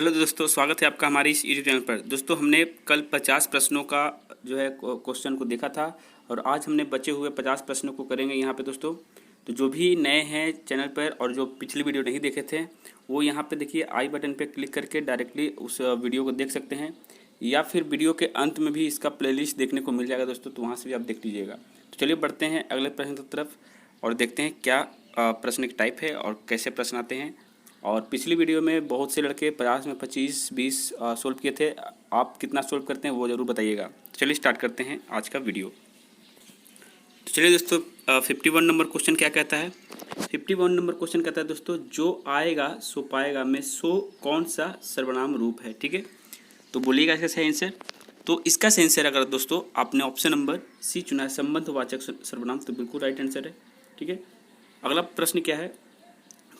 Hello दोस्तों, स्वागत है आपका हमारी इस यूट्यूब चैनल पर। दोस्तों, हमने कल 50 प्रश्नों का जो है क्वेश्चन को देखा था और आज हमने बचे हुए 50 प्रश्नों को करेंगे यहाँ पे दोस्तों। तो जो भी नए हैं चैनल पर और जो पिछली वीडियो नहीं देखे थे वो यहाँ पे देखिए आई बटन पे क्लिक करके डायरेक्टली उस वीडियो को देख सकते हैं, या फिर वीडियो के अंत में भी इसका प्लेलिस्ट देखने को मिल जाएगा दोस्तों, तो वहाँ से भी आप देख लीजिएगा। तो चलिए बढ़ते हैं अगले प्रश्न की तरफ और देखते हैं क्या प्रश्न की टाइप है और कैसे प्रश्न आते हैं। और पिछली वीडियो में बहुत से लड़के 50 में 25-20 सोल्व किए थे। आप कितना सोल्व करते हैं वो ज़रूर बताइएगा। तो चलिए स्टार्ट करते हैं आज का वीडियो। तो चलिए दोस्तों, 51 नंबर क्वेश्चन क्या कहता है। 51 नंबर क्वेश्चन कहता है दोस्तों, जो आएगा सो पाएगा में सो कौन सा सर्वनाम रूप है। ठीक है, तो बोलिएगा इसका सही आंसर। तो इसका सही आंसर अगर दोस्तों आपने ऑप्शन नंबर सी चुना है, संबंधवाचक सर्वनाम, तो बिल्कुल राइट आंसर है। ठीक है, अगला प्रश्न क्या है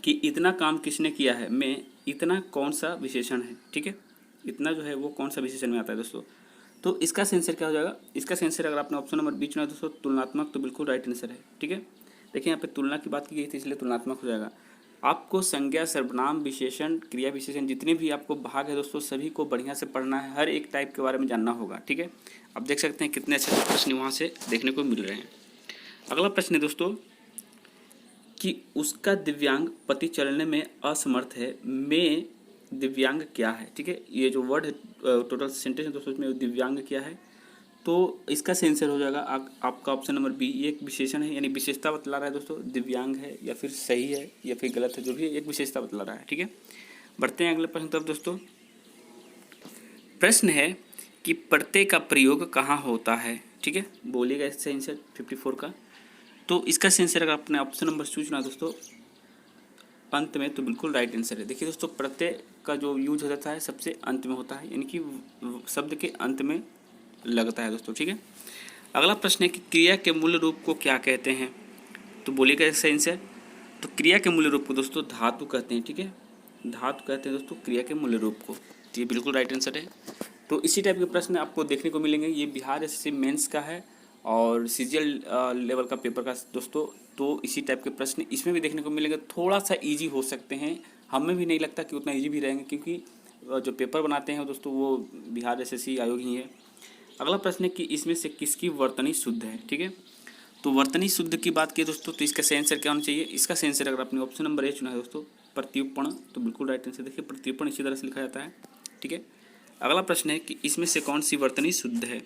कि इतना काम किसने किया है में इतना कौन सा विशेषण है। ठीक है, इतना जो है वो कौन सा विशेषण में आता है दोस्तों। तो इसका आंसर क्या हो जाएगा। इसका आंसर अगर आपने ऑप्शन नंबर बी चुना दोस्तों, तुलनात्मक, तो बिल्कुल राइट आंसर है। ठीक है, देखिए यहाँ पे तुलना की बात की गई थी इसलिए तुलनात्मक हो जाएगा। आपको संज्ञा, सर्वनाम, विशेषण, क्रिया विशेषण, जितने भी आपको भाग है दोस्तों सभी को बढ़िया से पढ़ना है, हर एक टाइप के बारे में जानना होगा। ठीक है, आप देख सकते हैं कितने अच्छे प्रश्न वहाँ से देखने को मिल रहे हैं। अगला प्रश्न है दोस्तों कि उसका दिव्यांग पति चलने में असमर्थ है में दिव्यांग क्या है। ठीक है, ये जो वर्ड है टोटल सेंटेंस है दोस्तों, इसमें दिव्यांग क्या है, तो इसका आंसर हो जाएगा आपका ऑप्शन नंबर बी। ये एक विशेषण है, यानी विशेषता बतला रहा है दोस्तों, दिव्यांग है या फिर सही है या फिर गलत है, जो भी है एक विशेषता बतला रहा है। ठीक है, बढ़ते हैं अगले प्रश्न तरफ दोस्तों। प्रश्न है कि प्रत्यय का प्रयोग कहाँ होता है। ठीक है, बोलिएगा इसका आंसर 54 का। तो इसका आंसर अगर आपने ऑप्शन नंबर चुना दोस्तों अंत में, तो बिल्कुल राइट आंसर है। देखिए दोस्तों, प्रत्यय का जो यूज होता है सबसे अंत में होता है, यानी कि शब्द के अंत में लगता है दोस्तों। ठीक है, अगला प्रश्न है कि क्रिया के मूल रूप को क्या कहते हैं। तो बोलिएगा इसका आंसर। तो क्रिया के मूल रूप को दोस्तों धातु कहते हैं। ठीक है, धातु कहते हैं दोस्तों क्रिया के मूल रूप को। तो ये बिल्कुल राइट आंसर है। तो इसी टाइप के प्रश्न आपको देखने को मिलेंगे। ये बिहार एसएससी मेंस का है और सीजीएल लेवल का पेपर का दोस्तों। तो इसी टाइप के प्रश्न इसमें भी देखने को मिलेंगे। थोड़ा सा इजी हो सकते हैं, हमें भी नहीं लगता कि उतना इजी भी रहेंगे, क्योंकि जो पेपर बनाते हैं दोस्तों वो बिहार एसएससी आयोग ही है। अगला प्रश्न है कि इसमें से किसकी वर्तनी शुद्ध है। ठीक है, तो वर्तनी शुद्ध की बात की दोस्तों, तो इसका सही आंसर क्या होना चाहिए। इसका सही आंसर अगर आपने ऑप्शन नंबर ए चुना है दोस्तों, प्रत्युत्पन्न, तो बिल्कुल राइट आंसर। देखिए प्रत्युत्पन्न इसी तरह से लिखा जाता है। ठीक है, अगला प्रश्न है कि इसमें से कौन सी वर्तनी शुद्ध है।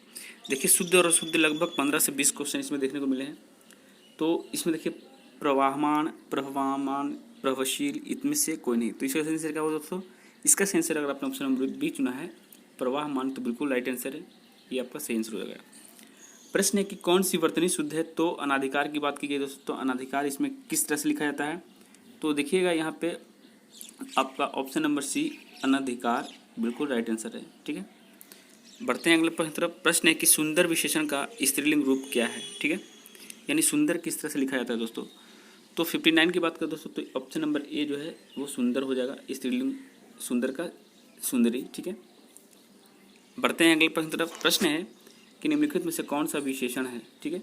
देखिए शुद्ध और अशुद्ध लगभग 15 से 20 क्वेश्चन इसमें देखने को मिले हैं। तो इसमें देखिए प्रवाहमान, प्रवाहमान, प्रवशील, इनमें से कोई नहीं। तो इसका आंसर क्या होगा दोस्तों। इसका आंसर अगर आपने ऑप्शन नंबर बी चुना है प्रवाहमान, तो बिल्कुल राइट आंसर है। ये आपका सही आंसर हो जाएगा। प्रश्न है कि कौन सी वर्तनी शुद्ध है। तो अनाधिकार की बात की गई दोस्तों। तो अनाधिकार इसमें किस तरह से लिखा जाता है, तो देखिएगा यहाँ पे आपका ऑप्शन नंबर सी अनाधिकार बिल्कुल राइट आंसर है। ठीक है, बढ़ते हैं अगले प्रश्न तरफ। प्रश्न है कि सुंदर विशेषण का स्त्रीलिंग रूप क्या है। ठीक है, यानी सुंदर किस तरह से लिखा जाता है दोस्तों। तो 59 की बात करें दोस्तों, तो ऑप्शन नंबर ए जो है वो सुंदर हो जाएगा, स्त्रीलिंग सुंदर का सुंदरी। ठीक है, बढ़ते हैं अगले प्रश्न तरफ। प्रश्न है कि निम्नलिखित में से कौन सा विशेषण है। ठीक है,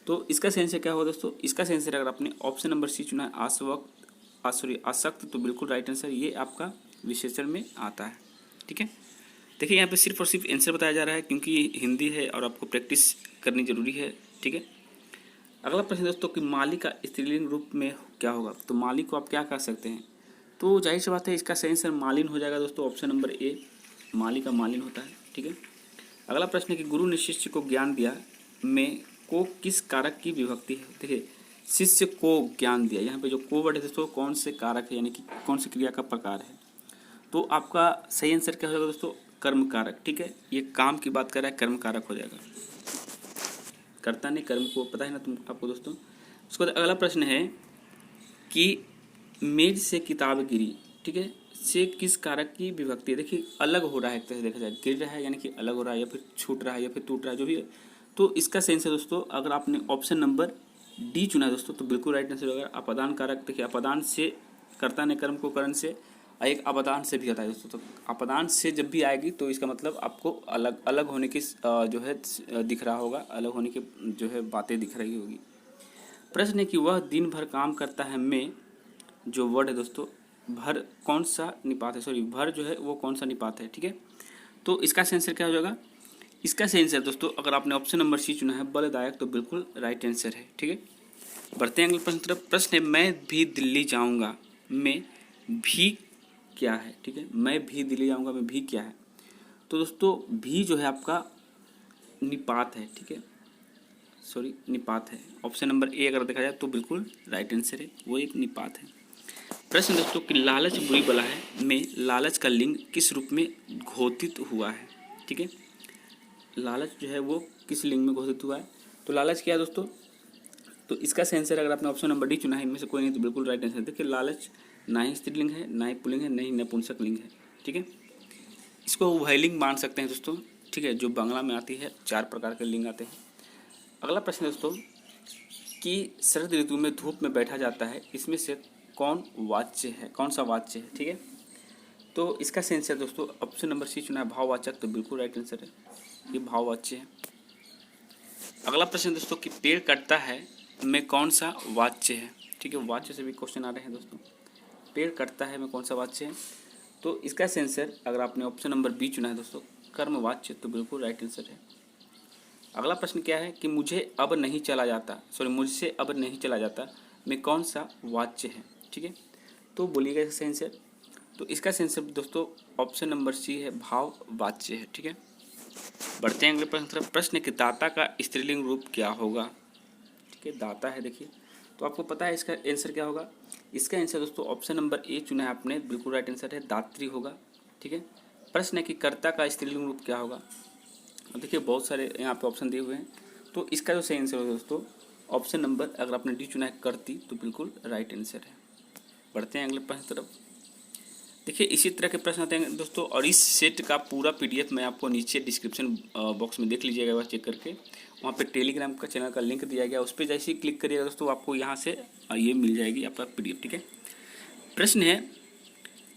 तो इसका सही आंसर क्या होगा दोस्तों। इसका सही आंसर अगर आपने ऑप्शन नंबर सी चुना है आसक्त, तो बिल्कुल राइट आंसर, ये आपका विशेषण में आता है। ठीक है, देखिए यहाँ पे सिर्फ और सिर्फ आंसर बताया जा रहा है, क्योंकि ये हिंदी है और आपको प्रैक्टिस करनी जरूरी है। ठीक है, अगला प्रश्न दोस्तों कि माली का स्त्रीलिंग रूप में क्या होगा। तो माली को आप क्या कह सकते हैं, तो जाहिर सी बात है इसका सही आंसर मालिन हो जाएगा दोस्तों। ऑप्शन नंबर ए माली का मालिन होता है। ठीक है, अगला प्रश्न है कि गुरु ने शिष्य को ज्ञान दिया में को किस कारक की विभक्ति है। देखिए शिष्य को ज्ञान दिया, यहाँ पे जो को वर्ड है दोस्तों कौन से कारक है, यानी कि कौन सी क्रिया का प्रकार है। तो आपका सही आंसर क्या हो जाएगा दोस्तों, कर्म कारक। ठीक है, ये काम की बात कर रहा है, कर्म कारक हो जाएगा। कर्ता ने कर्म को, पता है ना तुम आपको दोस्तों। उसके बाद अगला प्रश्न है कि मेज से किताब गिरी, ठीक है, से किस कारक की विभक्ति है। देखिए अलग हो रहा है, एक तरह से देखा जाए, गिर रहा है यानी कि अलग हो रहा है, या फिर छूट रहा है, या फिर टूट रहा है, जो भी है। तो इसका सेंस है दोस्तों, अगर आपने ऑप्शन नंबर डी चुना है दोस्तों, तो बिल्कुल राइट आंसर होगा अपदान कारक। देखिए अपदान से कर्ता ने कर्म को करण से, एक अपदान से भी आता है दोस्तों। तो अपदान से जब भी आएगी तो इसका मतलब आपको अलग अलग होने की जो है दिख रहा होगा, अलग होने की जो है बातें दिख रही होगी। प्रश्न है कि वह दिन भर काम करता है में जो वर्ड है दोस्तों भर कौन सा निपात है, सॉरी भर जो है वो कौन सा निपात है, ठीक है। तो इसका आंसर क्या हो जाएगा, इसका आंसर दोस्तों अगर आपने ऑप्शन नंबर सी चुना है बलदायक, तो बिल्कुल राइट आंसर है, ठीक है। बढ़ते हैं अगले प्रश्न तरफ। प्रश्न है मैं भी दिल्ली जाऊंगा में भी क्या है, ठीक है। मैं भी दिल्ली जाऊंगा में भी क्या है, तो दोस्तों भी जो है आपका निपात है, ठीक है, सॉरी निपात है। ऑप्शन नंबर ए अगर देखा जाए तो बिल्कुल राइट आंसर है, वो एक निपात है। प्रश्न दोस्तों कि लालच बुरी बला है में लालच का लिंग किस रूप में घोषित हुआ है, ठीक है। लालच जो है वो किस लिंग में घोषित हुआ है, तो लालच क्या है दोस्तों, तो इसका आंसर अगर आपने ऑप्शन नंबर डी चुना है इनमें से कोई नहीं तो बिल्कुल राइट आंसर। देखिए लालच ना ही स्त्रीलिंग है, ना ही पुल्लिंग है, ना ही नपुंसक लिंग है, ठीक है। इसको उभयलिंग मान सकते हैं दोस्तों, ठीक है, जो बांग्ला में आती है, 4 प्रकार के लिंग आते हैं। अगला प्रश्न दोस्तों कि शरद ऋतु में धूप में बैठा जाता है, इसमें से कौन वाच्य है, कौन सा वाच्य है, ठीक है। तो इसका आंसर दोस्तों ऑप्शन नंबर सी चुना है भाववाचक, तो बिल्कुल राइट आंसर है, ये भाववाच्य है। अगला प्रश्न दोस्तों कि पेड़ कटता है में कौन सा वाच्य है, ठीक है। वाच्य से भी क्वेश्चन आ रहे हैं दोस्तों, पेड़ कटता है में कौन सा वाच्य है, तो इसका आंसर अगर आपने ऑप्शन नंबर बी चुना है दोस्तों कर्मवाच्य, तो बिल्कुल राइट आंसर है। अगला प्रश्न क्या है कि मुझे अब नहीं चला जाता, सॉरी मुझसे अब नहीं चला जाता में कौन सा वाच्य है, ठीक है। तो बोलिएगा इसका आंसर, तो इसका आंसर दोस्तों ऑप्शन नंबर सी है भाववाच्य है, ठीक है। बढ़ते हैं अगले प्रश्न तरफ। प्रश्न कि दाता का स्त्रीलिंग रूप क्या होगा, ठीक है, दाता है देखिए, तो आपको पता है इसका आंसर क्या होगा। इसका आंसर दोस्तों ऑप्शन नंबर ए चुना है आपने, बिल्कुल राइट आंसर है, दात्री होगा, ठीक है। प्रश्न है कि कर्ता का स्त्रीलिंग रूप क्या होगा, देखिए बहुत सारे यहाँ पे ऑप्शन दिए हुए हैं, तो इसका जो सही आंसर होगा दोस्तों ऑप्शन नंबर अगर आपने डी चुना है करती, तो बिल्कुल राइट आंसर है। बढ़ते हैं अगले प्रश्न तरफ। देखिए इसी तरह के प्रश्न आते हैं दोस्तों, और इस सेट का पूरा पीडीएफ मैं आपको नीचे डिस्क्रिप्शन बॉक्स में देख लीजिएगा, वह चेक करके वहाँ पे टेलीग्राम का चैनल का लिंक दिया गया, उस पर जैसे ही क्लिक करिएगा दोस्तों आपको यहाँ से ये मिल जाएगी आपका पीडीएफ, ठीक है। प्रश्न है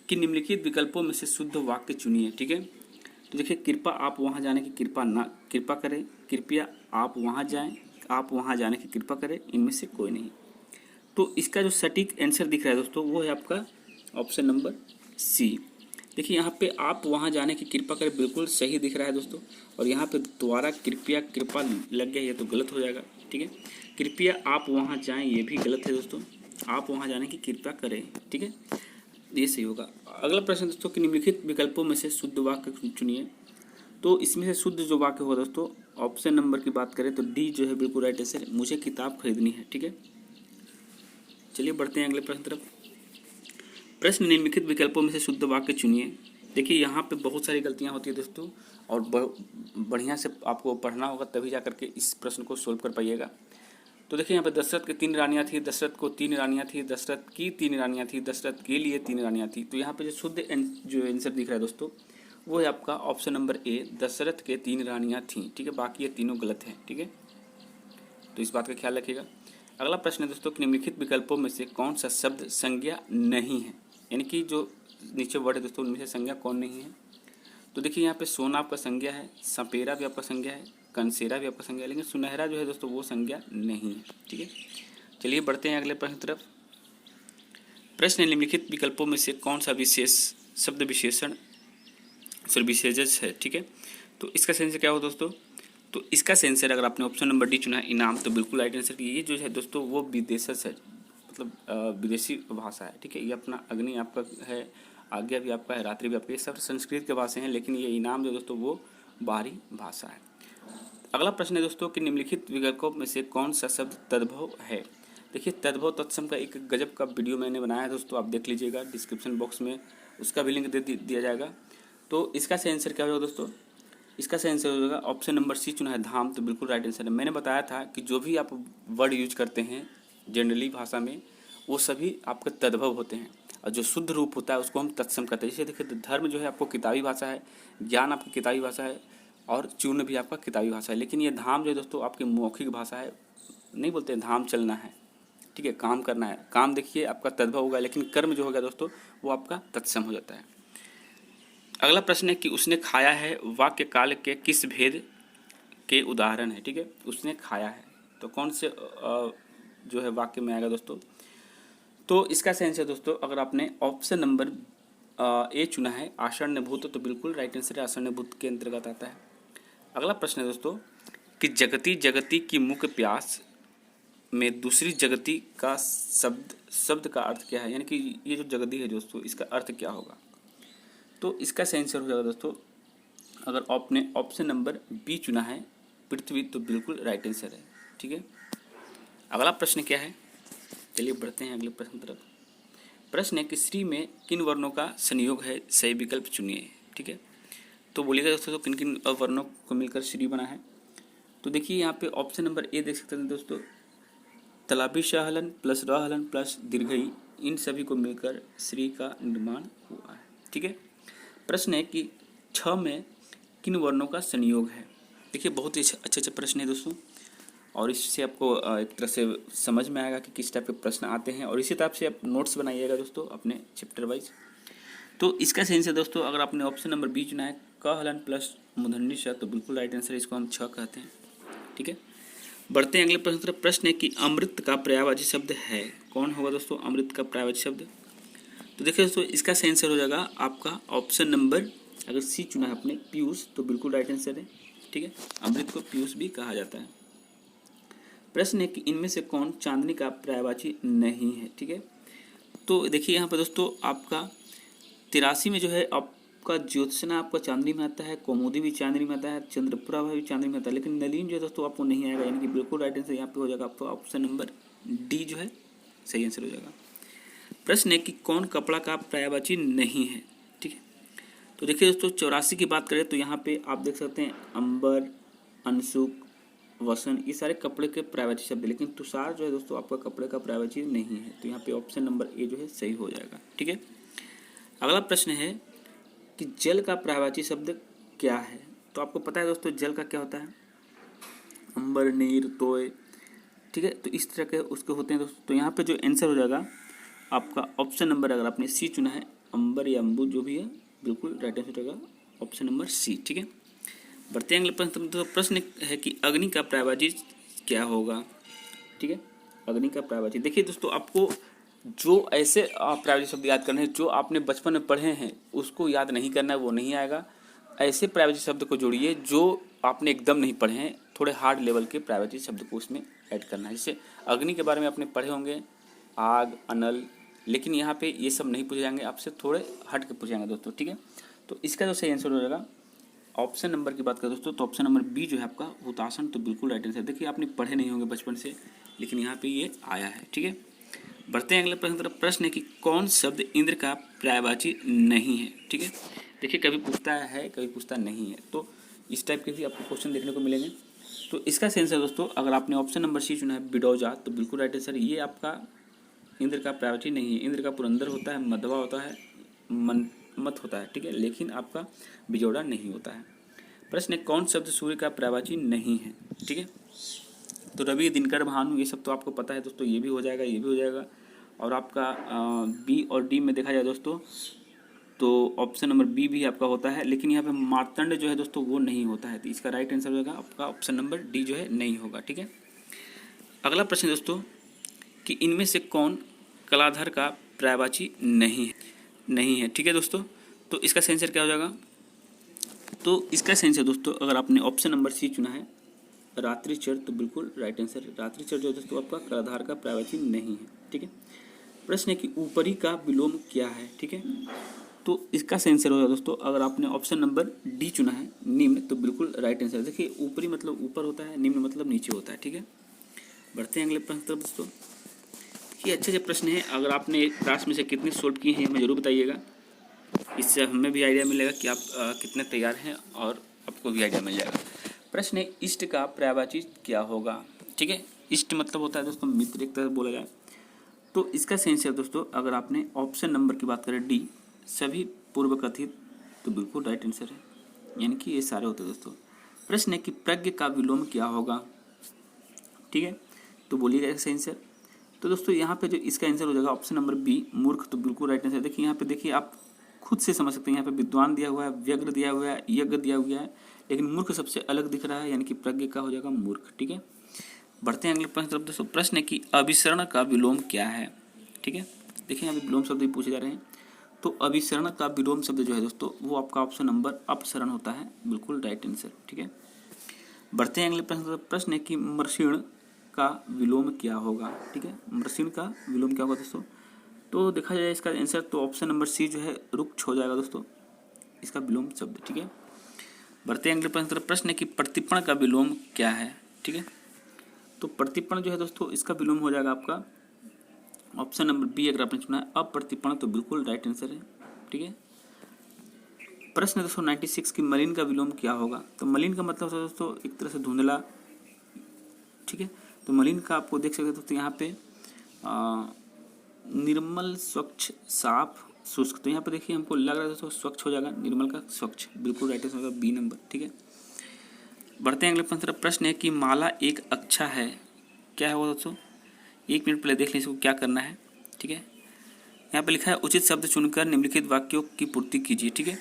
कि निम्नलिखित विकल्पों में से शुद्ध वाक्य चुनिए, ठीक है। तो देखिए कृपा आप वहाँ जाने की कृपा करें, कृपया आप वहाँ जाएं, आप वहाँ जाने की कृपा करें, इनमें से कोई नहीं। तो इसका जो सटीक आंसर दिख रहा है दोस्तों वो है आपका ऑप्शन नंबर सी। देखिए यहाँ पे आप वहाँ जाने की कृपा करें बिल्कुल सही दिख रहा है दोस्तों, और यहाँ पे द्वारा कृपा लग गया, ये तो गलत हो जाएगा, ठीक है। कृपया आप वहाँ जाएं ये भी गलत है दोस्तों, आप वहाँ जाने की कृपा करें, ठीक है, ये सही होगा। अगला प्रश्न दोस्तों कि निम्नलिखित विकल्पों में से शुद्ध वाक्य चुनिए, तो इसमें से शुद्ध जो वाक्य होगा दोस्तों ऑप्शन नंबर की बात करें तो डी जो है बिल्कुल राइट आंसर, मुझे किताब खरीदनी है, ठीक है। चलिए बढ़ते हैं अगले प्रश्न तरफ। प्रश्न निम्नलिखित विकल्पों में से शुद्ध वाक्य चुनिए। देखिए यहाँ पे बहुत सारी गलतियाँ होती है दोस्तों, और बढ़िया से आपको पढ़ना होगा तभी जा करके इस प्रश्न को सोल्व कर पाइएगा। तो देखिए यहाँ पे दशरथ की 3 रानियाँ थी, दशरथ को 3 रानियाँ थी, दशरथ की 3 रानियाँ थी, दशरथ के लिए 3 रानियाँ थी। तो यहाँ पे जो शुद्ध जो आंसर दिख रहा है दोस्तों वो है आपका ऑप्शन नंबर ए, दशरथ के 3 रानियाँ थीं, ठीक है। बाकी ये तीनों गलत हैं, ठीक है, तो इस बात का ख्याल रखिएगा। अगला प्रश्न है दोस्तों कि निम्नलिखित विकल्पों में से कौन सा शब्द संज्ञा नहीं है, यानी कि जो नीचे वर्ड है दोस्तों उनमें से संज्ञा कौन नहीं है। तो देखिए यहाँ पे सोना आपका संज्ञा है, सपेरा भी आपका संज्ञा है, कंसेरा भी आपका संज्ञा है, लेकिन सुनहरा जो है दोस्तों वो संज्ञा नहीं है, ठीक है। चलिए बढ़ते हैं अगले प्रश्न तरफ। प्रश्न निम्नलिखित विकल्पों में से कौन सा विशेष शब्द विशेषण विशेषज है, ठीक है। तो इसका सेंसर क्या हो दोस्तों, तो इसका सेंसर अगर आपने ऑप्शन नंबर डी चुना है इनाम, तो बिल्कुल राइट आंसर। ये जो है दोस्तों वो विदेशज है, मतलब विदेशी भाषा है, ठीक है। ये अपना अग्नि आपका है, आज्ञा भी आपका है, रात्रि भी आपका, ये सब संस्कृत के भाषा हैं, लेकिन ये इनाम जो दोस्तों वो बाहरी भाषा है। अगला प्रश्न है दोस्तों कि निम्नलिखित विकल्पों में से कौन सा शब्द तद्भव है। देखिए तद्भव तत्सम का एक गजब का वीडियो मैंने बनाया है दोस्तों, आप देख लीजिएगा, डिस्क्रिप्शन बॉक्स में उसका भी लिंक दे दिया जाएगा। तो इसका सही आंसर क्या होगा दोस्तों, इसका सही आंसर हो जाएगा ऑप्शन नंबर सी चुना है धाम, तो बिल्कुल राइट आंसर है। मैंने बताया था कि जो भी आप वर्ड यूज करते हैं जनरली भाषा में वो सभी आपके तद्भव होते हैं, और जो शुद्ध रूप होता है उसको हम तत्सम कहते हैं। जैसे देखिए धर्म जो है आपको किताबी भाषा है, ज्ञान आपकी किताबी भाषा है, और चूर्ण भी आपका किताबी भाषा है, लेकिन ये धाम जो है दोस्तों आपकी मौखिक भाषा है। नहीं बोलते हैं धाम चलना है, ठीक है, काम करना है, काम देखिए आपका तद्भव होगा, लेकिन कर्म जो होगा दोस्तों वो आपका तत्सम हो जाता है। अगला प्रश्न है कि उसने खाया है वाक्य काल के किस भेद के उदाहरण है, ठीक है। उसने खाया है तो कौन से जो है वाक्य में आएगा दोस्तों, तो इसका सेंस है दोस्तों, अगर आपने ऑप्शन नंबर ए चुना है आषण्य भूत, तो बिल्कुल राइट आंसर है, आषण्य भूत के अंतर्गत आता है। अगला प्रश्न है दोस्तों कि जगती जगती की मुख्य प्यास में दूसरी जगती का शब्द का अर्थ क्या है, यानी कि ये जो जगती है दोस्तों इसका अर्थ क्या होगा। तो इसका सही आंसर हो जाएगा दोस्तों, अगर आपने ऑप्शन नंबर बी चुना है पृथ्वी, तो बिल्कुल राइट आंसर है। ठीक है, अगला प्रश्न क्या है, चलिए बढ़ते हैं अगले प्रश्न की तरफ। प्रश्न है कि श्री में किन वर्णों का संयोग है, सही विकल्प चुनिए। ठीक है, तो बोलिएगा दोस्तों तो किन किन वर्णों को मिलकर श्री बना है। तो देखिए यहाँ पे ऑप्शन नंबर ए देख सकते हैं दोस्तों, तलाबी शाहलन प्लस रहलन प्लस दीर्घई, इन सभी को मिलकर श्री का निर्माण हुआ है। ठीक है, प्रश्न है कि छ में किन वर्णों का संयोग है। देखिए बहुत ही अच्छे अच्छे प्रश्न है दोस्तों, और इससे आपको एक तरह से समझ में आएगा कि किस टाइप के प्रश्न आते हैं, और इसी टाइप से आप नोट्स बनाइएगा दोस्तों अपने चैप्टर वाइज। तो इसका सेंस है दोस्तों, अगर आपने ऑप्शन नंबर बी चुना है क हलन प्लस मूर्धन्य श, तो बिल्कुल राइट आंसर, इसको हम छ कहते हैं। ठीक है, बढ़ते हैं अगले प्रश्न तरफ। प्रश्न है कि अमृत का पर्यायवाची शब्द है, कौन होगा दोस्तों अमृत का पर्यायवाची शब्द। तो देखिए दोस्तों इसका सही आंसर हो जाएगा आपका ऑप्शन नंबर, अगर सी चुना है आपने पीयूष, तो बिल्कुल राइट आंसर है। ठीक है, अमृत को पीयूष भी कहा जाता है। प्रश्न है कि इनमें से कौन चांदनी का पर्यायवाची नहीं है। ठीक है, तो देखिए यहाँ पर दोस्तों आपका 83 में जो है आपका ज्योत्सना आपका चांदनी में आता है, कौमुदी भी चांदनी में आता है, चंद्रप्रभा भी चांदनी में आता है, लेकिन नलिनी जो है दोस्तों आपको नहीं आएगा, यानी कि बिल्कुल राइट आंसर यहाँ पे हो जाएगा आपका ऑप्शन नंबर डी जो है सही आंसर हो जाएगा। प्रश्न है कि कौन कपड़ा का पर्यायवाची नहीं है। ठीक है, तो देखिए दोस्तों 84 की बात करें तो यहाँ पे आप देख सकते हैं अंबर, अनसुक, वसन, ये सारे कपड़े के पर्यायवाची शब्द, लेकिन तुषार जो है दोस्तों आपका कपड़े का पर्यायवाची नहीं है, तो यहाँ पे ऑप्शन नंबर ए जो है सही हो जाएगा। ठीक है, अगला प्रश्न है कि जल का पर्यायवाची शब्द क्या है। तो आपको पता है दोस्तों जल का क्या होता है, अंबर, नीर, तोय। ठीक है, तो इस तरह के उसके होते हैं दोस्तों। तो यहाँ पे जो आंसर हो जाएगा आपका ऑप्शन नंबर, अगर आपने सी चुना है अंबर या अम्बु जो भी है, बिल्कुल राइट आंसर हो जाएगा ऑप्शन नंबर सी। ठीक है, बढ़ते हैं अगले प्रश्न। तो प्रश्न है कि अग्नि का पर्यायवाची क्या होगा। ठीक है, अग्नि का पर्यायवाची, देखिए दोस्तों आपको जो ऐसे पर्यायवाची शब्द याद करने हैं जो आपने बचपन में पढ़े हैं उसको याद नहीं करना है, वो नहीं आएगा। ऐसे पर्यायवाची शब्द को जोड़िए जो आपने एकदम नहीं पढ़े हैं, थोड़े हार्ड लेवल के पर्यायवाची शब्द को उसमें ऐड करना है। जैसे अग्नि के बारे में आपने पढ़े होंगे आग, अनल, लेकिन यहाँ पे ये सब नहीं पूछे जाएंगे आपसे, थोड़े हट के पूछे जाएंगे दोस्तों। ठीक है, तो इसका जो सही आंसर हो जाएगा ऑप्शन नंबर की बात करें दोस्तों, तो ऑप्शन नंबर बी जो है आपका हुतासन, तो बिल्कुल राइट आंसर। देखिए आपने पढ़े नहीं होंगे बचपन से, लेकिन यहाँ पे ये आया है। ठीक है, बढ़ते हैं अगले प्रश्न तरफ। प्रश्न है कि कौन शब्द इंद्र का पर्यायवाची नहीं है। ठीक है, देखिए कभी पूछता है कभी पूछता नहीं है, तो इस टाइप के भी आपको क्वेश्चन देखने को मिलेंगे। तो इसका सेंस है दोस्तों, अगर आपने ऑप्शन नंबर सी चुना है बिडौजा, तो बिल्कुल राइट आंसर, ये आपका इंद्र का पर्यायवाची नहीं है। इंद्र का पुरंदर होता है, मधवा होता है, मत होता है। ठीक है, लेकिन आपका बिजौड़ा नहीं होता है। प्रश्न है कौन शब्द सूर्य का पर्यायवाची नहीं है। ठीक है, तो रवि, दिनकर, भानु, ये सब तो आपको पता है दोस्तों, ये भी हो जाएगा, ये भी हो जाएगा। और आपका बी और डी में देखा जाए दोस्तों तो ऑप्शन नंबर बी भी आपका होता है, लेकिन यहाँ पे मार्तंड जो है दोस्तों वो नहीं होता है, तो इसका राइट आंसर होगा आपका ऑप्शन नंबर डी जो है नहीं होगा। ठीक है, अगला प्रश्न दोस्तों कि इनमें से कौन कलाधर का पर्यायवाची नहीं है। ठीक है दोस्तों, तो इसका आंसर क्या हो जाएगा, तो इसका आंसर दोस्तों अगर आपने ऑप्शन नंबर सी चुना है रात्रिचर, तो बिल्कुल राइट आंसर है। रात्रिचर जो दोस्तों आपका कलाधार का पर्यायवाची नहीं है। ठीक है, प्रश्न है कि ऊपरी का विलोम क्या है। ठीक है, तो इसका आंसर होगा दोस्तों, अगर आपने ऑप्शन नंबर डी चुना है निम्न, तो बिल्कुल राइट आंसर। देखिए ऊपरी मतलब ऊपर होता है, निम्न मतलब नीचे होता है। ठीक है, बढ़ते हैं अगले प्रश्न तरफ दोस्तों। ये अच्छे प्रश्न है, अगर आपने क्लास में से कितने सोल्व किए हैं हमें जरूर बताइएगा, इससे हमें भी आइडिया मिलेगा कि आप कितने तैयार हैं और आपको भी आइडिया मिल जाएगा। प्रश्न है इष्ट का पर्यायवाची क्या होगा। ठीक है, इष्ट मतलब होता है दोस्तों मित्र, एक तरह से बोला जाए। तो इसका सेंस है दोस्तों, अगर आपने ऑप्शन नंबर की बात करें डी, सभी पूर्व कथित, तो बिल्कुल राइट आंसर है, यानी कि ये सारे होते हैं दोस्तों। प्रश्न है कि प्रज्ञ का विलोम क्या होगा। ठीक है, तो बोलिएगा इसका आंसर। तो दोस्तों यहाँ पे जो इसका आंसर हो जाएगा ऑप्शन नंबर बी मूर्ख, तो बिल्कुल राइट आंसर। देखिए यहाँ पे देखिए आप खुद से समझ सकते हैं, यहाँ पे विद्वान दिया हुआ है, व्यग्र दिया हुआ है, यज्ञ दिया हुआ है, लेकिन मूर्ख सबसे अलग दिख रहा है, यानी कि प्रज्ञ का हो जाएगा मूर्ख। ठीक है, बढ़ते हैं अगले प्रश्न तरफ दोस्तों। प्रश्न है कि अभिसरण का विलोम क्या है। ठीक है, देखिए यहाँ पे विलोम शब्द भी पूछे जा रहे हैं। तो अभिसरण का विलोम शब्द जो है दोस्तों वो आपका ऑप्शन नंबर अपसरण होता है, बिल्कुल राइट आंसर। ठीक है, बढ़ते हैं अगले प्रश्न। प्रश्न है कि मृषिण का विलोम क्या होगा। ठीक है, मृषिण का विलोम क्या होगा दोस्तों, तो देखा जाए इसका आंसर तो ऑप्शन नंबर सी जो है रुक्ष हो जाएगा दोस्तों, इसका विलोम शब्द। ठीक है, बढ़ते हैं अगले प्रश्न। प्रश्न है कि प्रतिपण का विलोम क्या है। ठीक है, तो प्रतिपण जो है दोस्तों इसका विलोम हो जाएगा आपका ऑप्शन नंबर बी, अगर आपने चुना है अप्रतिपण तो बिल्कुल राइट आंसर है। ठीक है, प्रश्न दोस्तों 96 की मलिन का विलोम क्या होगा। तो मलिन का मतलब है दोस्तों एक तरह से धुंधला। ठीक है, तो मलिन का आपको देख सकते हैं दोस्तों यहाँ पे निर्मल, स्वच्छ, साफ, शुष्क। तो यहाँ पे देखिए हमको लग रहा है दोस्तों स्वच्छ हो जाएगा, निर्मल का स्वच्छ, बिल्कुल राइट आंसर होगा बी नंबर। ठीक है, बढ़ते हैं अगले प्रश्न है कि माला एक अच्छा है, क्या है वो दोस्तों, 1 मिनट पहले देख लें इसको क्या करना है। ठीक है, यहाँ पे लिखा है उचित शब्द चुनकर निम्नलिखित वाक्यों की पूर्ति कीजिए। ठीक है,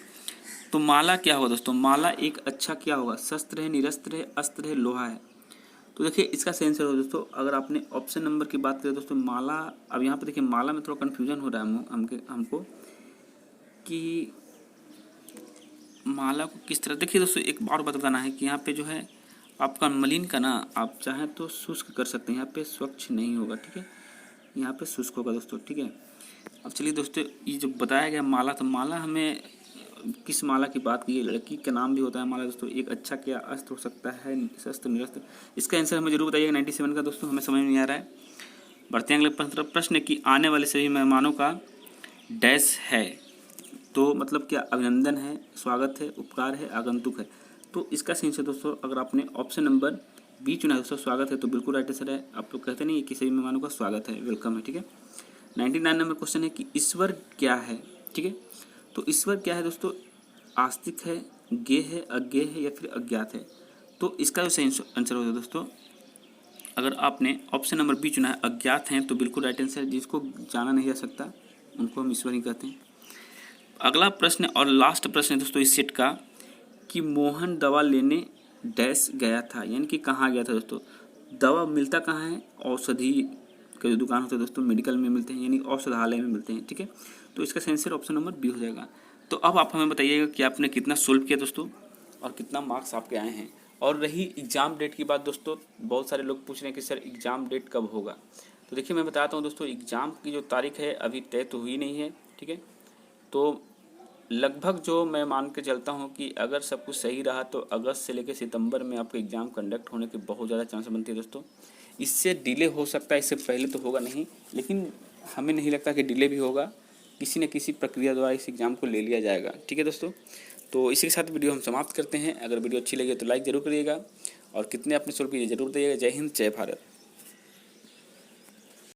तो माला क्या होगा दोस्तों, माला एक अच्छा क्या होगा, शस्त्र है, निरस्त्र है, अस्त्र है, लोहा है। तो देखिए इसका सही आंसर हो दोस्तों, अगर आपने ऑप्शन नंबर की बात करें दोस्तों माला, अब यहाँ पे देखिए माला में थोड़ा कन्फ्यूजन हो रहा है हमको कि माला को किस तरह, देखिए दोस्तों एक बार बात बताना है कि यहाँ पे जो है आपका मलिन का ना आप चाहें तो शुष्क कर सकते हैं, यहाँ पे स्वच्छ नहीं होगा। ठीक है, यहाँ पे शुष्क होगा दोस्तों। ठीक है, अब चलिए दोस्तों ये जो बताया गया माला, तो माला हमें किस माला की बात की, लड़की का नाम भी होता है माला दोस्तों, एक अच्छा क्या अस्त्र हो सकता है, शस्त्र, निरस्त्र, इसका आंसर हमें जरूर बताइएगा 97 का दोस्तों, हमें समझ में नहीं आ रहा है। बढ़ते हैं अगले प्रश्न की आने वाले सभी मेहमानों का डैश है, तो मतलब क्या अभिनंदन है, स्वागत है, उपकार है, आगंतुक है। तो इसका सही आंसर दोस्तों अगर आपने ऑप्शन नंबर बी चुना है दोस्तों स्वागत है, तो बिल्कुल राइट आंसर है। आप लोग कहते नहीं कि सभी मेहमानों का स्वागत है, वेलकम है। ठीक है, 99 नंबर क्वेश्चन है कि ईश्वर क्या है। ठीक है, तो ईश्वर क्या है दोस्तों, आस्तिक है, ज्ञेय है, अज्ञेय है या फिर अज्ञात है। तो इसका जो सही आंसर होगा दोस्तों अगर आपने ऑप्शन नंबर बी चुना है अज्ञात हैं, तो बिल्कुल राइट आंसर है। जिसको जाना नहीं जा सकता उनको हम ईश्वर ही कहते हैं। अगला प्रश्न और लास्ट प्रश्न है दोस्तों इस सेट का कि मोहन दवा लेने डैश गया था, यानी कि कहाँ गया था दोस्तों। दवा मिलता कहाँ है, औषधि का जो दुकान होता है दोस्तों मेडिकल में मिलते हैं, यानी औषधालय में मिलते हैं। ठीक है, तो इसका सही आंसर ऑप्शन नंबर बी हो जाएगा। तो अब आप हमें बताइएगा कि आपने कितना सोल्व किया दोस्तों और कितना मार्क्स आपके आए हैं। और रही एग्ज़ाम डेट की बात दोस्तों, बहुत सारे लोग पूछ रहे हैं कि सर एग्ज़ाम डेट कब होगा। तो देखिए मैं बताता हूँ दोस्तों, एग्ज़ाम की जो तारीख है अभी तय तो हुई नहीं है। ठीक है, तो लगभग जो मैं मान के चलता हूँ कि अगर सब कुछ सही रहा तो अगस्त से लेकर सितंबर में आपको एग्ज़ाम कंडक्ट होने के बहुत ज़्यादा चांस बनती है दोस्तों। इससे डिले हो सकता है, इससे पहले तो होगा नहीं, लेकिन हमें नहीं लगता कि डिले भी होगा, किसी न किसी प्रक्रिया द्वारा इस एग्ज़ाम को ले लिया जाएगा। ठीक है दोस्तों, तो इसी के साथ वीडियो हम समाप्त करते हैं। अगर वीडियो अच्छी लगी तो लाइक ज़रूर करिएगा और कितने आपने सोल्व किए ज़रूर बताइएगा। जय हिंद, जय भारत।